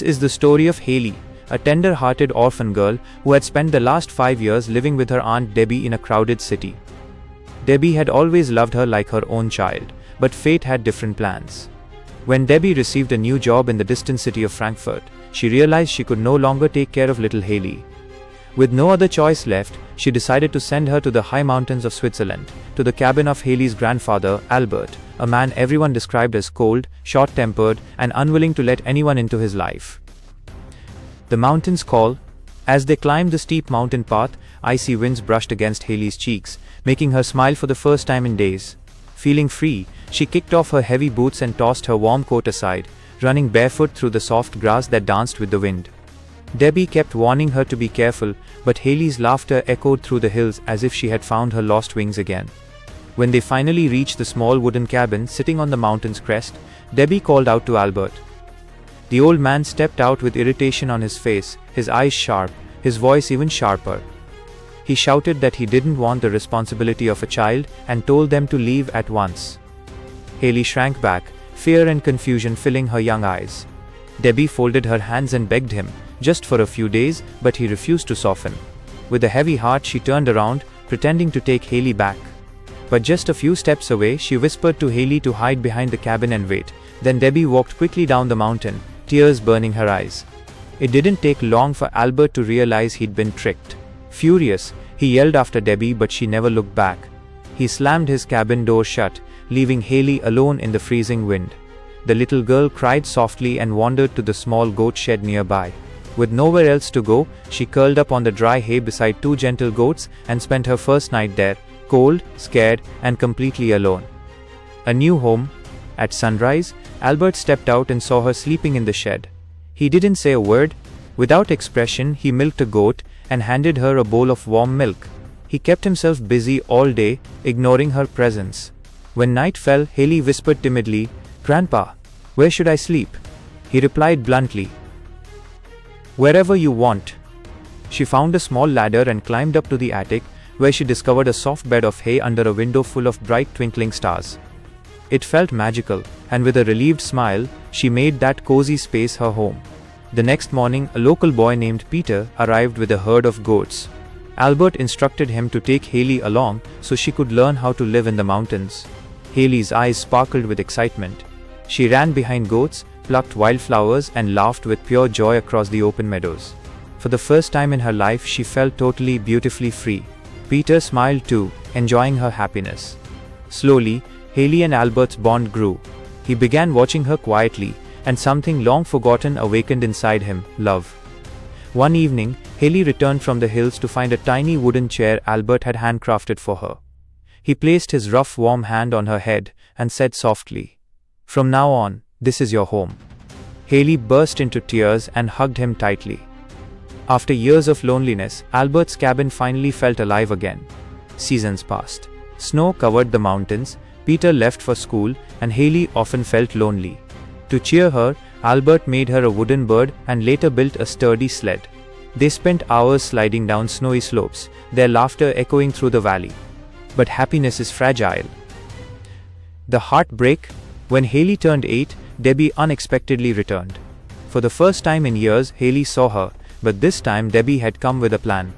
is the story of Hailey, a tender-hearted orphan girl who had spent the last 5 years living with her Aunt Debbie in a crowded city. Debbie had always loved her like her own child, but fate had different plans. When Debbie received a new job in the distant city of Frankfurt, she realized she could no longer take care of little Hailey. With no other choice left, she decided to send her to the high mountains of Switzerland, to the cabin of Hailey's grandfather, Albert, a man everyone described as cold, short-tempered, and unwilling to let anyone into his life. The mountains call. As they climbed the steep mountain path, icy winds brushed against Hailey's cheeks, making her smile for the first time in days. Feeling free, she kicked off her heavy boots and tossed her warm coat aside, running barefoot through the soft grass that danced with the wind. Debbie kept warning her to be careful, but Hailey's laughter echoed through the hills as if she had found her lost wings again. When they finally reached the small wooden cabin sitting on the mountain's crest, Debbie called out to Albert. The old man stepped out with irritation on his face, his eyes sharp, his voice even sharper. He shouted that he didn't want the responsibility of a child and told them to leave at once. Hailey shrank back, fear and confusion filling her young eyes. Debbie folded her hands and begged him, just for a few days, but he refused to soften. With a heavy heart she turned around, pretending to take Hailey back. But just a few steps away, she whispered to Hailey to hide behind the cabin and wait. Then Debbie walked quickly down the mountain, tears burning her eyes. It didn't take long for Albert to realize he'd been tricked. Furious, he yelled after Debbie, but she never looked back. He slammed his cabin door shut, leaving Hailey alone in the freezing wind. The little girl cried softly and wandered to the small goat shed nearby. With nowhere else to go, she curled up on the dry hay beside 2 gentle goats and spent her first night there, cold, scared, and completely alone. A new home. At sunrise, Albert stepped out and saw her sleeping in the shed. He didn't say a word. Without expression, he milked a goat and handed her a bowl of warm milk. He kept himself busy all day, ignoring her presence. When night fell, Hailey whispered timidly, "Grandpa, where should I sleep?" He replied bluntly, "Wherever you want." She found a small ladder and climbed up to the attic, where she discovered a soft bed of hay under a window full of bright twinkling stars. It felt magical, and with a relieved smile, she made that cozy space her home. The next morning, a local boy named Peter arrived with a herd of goats. Albert instructed him to take Hailey along so she could learn how to live in the mountains. Hailey's eyes sparkled with excitement. She ran behind goats, plucked wildflowers, and laughed with pure joy across the open meadows. For the first time in her life, she felt totally, beautifully free. Peter smiled too, enjoying her happiness. Slowly, Hailey and Albert's bond grew. He began watching her quietly, and something long forgotten awakened inside him, love. One evening, Hailey returned from the hills to find a tiny wooden chair Albert had handcrafted for her. He placed his rough, warm hand on her head and said softly, "From now on, this is your home." Hailey burst into tears and hugged him tightly. After years of loneliness, Albert's cabin finally felt alive again. Seasons passed. Snow covered the mountains, Peter left for school, and Hailey often felt lonely. To cheer her, Albert made her a wooden bird and later built a sturdy sled. They spent hours sliding down snowy slopes, their laughter echoing through the valley. But happiness is fragile. The heartbreak. When Hailey turned 8, Debbie unexpectedly returned. For the first time in years, Hailey saw her, but this time Debbie had come with a plan.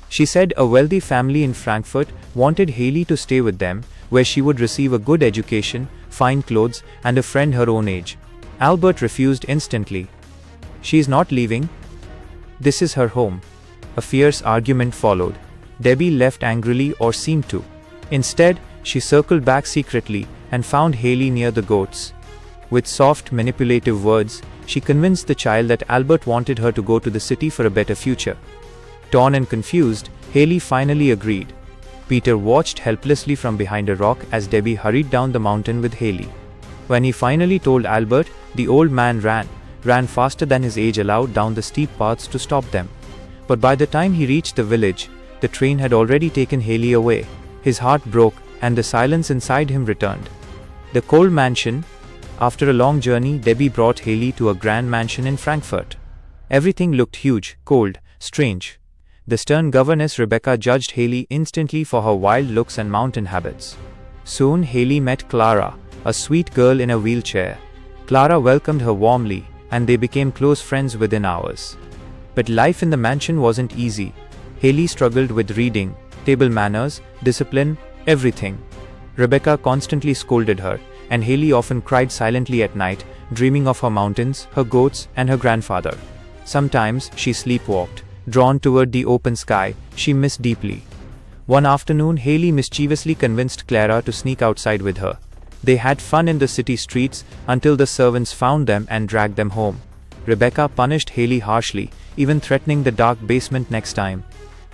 She said a wealthy family in Frankfurt wanted Hailey to stay with them, where she would receive a good education, fine clothes, and a friend her own age. Albert refused instantly. "She is not leaving. This is her home." A fierce argument followed. Debbie left angrily, or seemed to. Instead, she circled back secretly and found Hailey near the goats. With soft, manipulative words, she convinced the child that Albert wanted her to go to the city for a better future. Torn and confused, Hailey finally agreed. Peter watched helplessly from behind a rock as Debbie hurried down the mountain with Hailey. When he finally told Albert, the old man ran faster than his age allowed down the steep paths to stop them. But by the time he reached the village, the train had already taken Hailey away. His heart broke, and the silence inside him returned. The cold mansion. After a long journey, Debbie brought Hailey to a grand mansion in Frankfurt. Everything looked huge, cold, strange. The stern governess Rebecca judged Hailey instantly for her wild looks and mountain habits. Soon Hailey met Clara, a sweet girl in a wheelchair. Clara welcomed her warmly, and they became close friends within hours. But life in the mansion wasn't easy. Hailey struggled with reading, table manners, discipline, everything. Rebecca constantly scolded her, and Hailey often cried silently at night, dreaming of her mountains, her goats, and her grandfather. Sometimes she sleepwalked, drawn toward the open sky she missed deeply. One afternoon, Hailey mischievously convinced Clara to sneak outside with her. They had fun in the city streets until the servants found them and dragged them home. Rebecca punished Hailey harshly, even threatening the dark basement next time.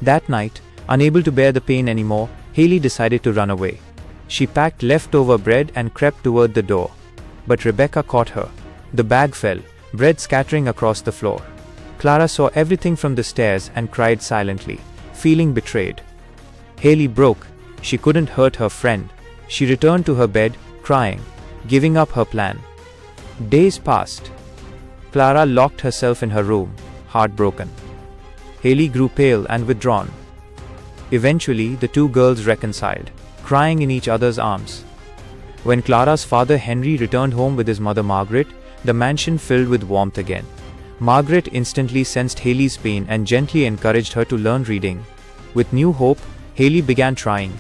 That night, unable to bear the pain anymore, Hailey decided to run away. She packed leftover bread and crept toward the door. But Rebecca caught her. The bag fell, bread scattering across the floor. Clara saw everything from the stairs and cried silently, feeling betrayed. Hailey broke. She couldn't hurt her friend. She returned to her bed, crying, giving up her plan. Days passed. Clara locked herself in her room, heartbroken. Hailey grew pale and withdrawn. Eventually, the two girls reconciled, crying in each other's arms. When Clara's father Henry returned home with his mother Margaret, the mansion filled with warmth again. Margaret instantly sensed Hailey's pain and gently encouraged her to learn reading. With new hope, Hailey began trying.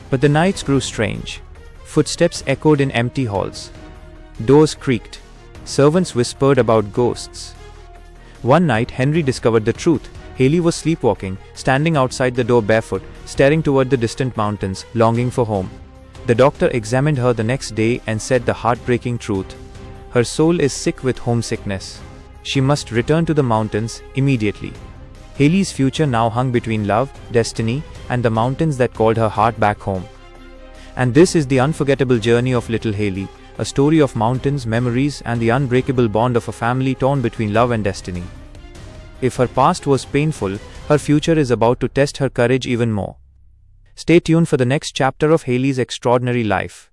But the nights grew strange. Footsteps echoed in empty halls. Doors creaked. Servants whispered about ghosts. One night, Henry discovered the truth. Hailey was sleepwalking, standing outside the door barefoot, staring toward the distant mountains, longing for home. The doctor examined her the next day and said the heartbreaking truth. Her soul is sick with homesickness. She must return to the mountains immediately. Hailey's future now hung between love, destiny, and the mountains that called her heart back home. And this is the unforgettable journey of little Hailey, a story of mountains, memories, and the unbreakable bond of a family torn between love and destiny. If her past was painful, her future is about to test her courage even more. Stay tuned for the next chapter of Hailey's extraordinary life.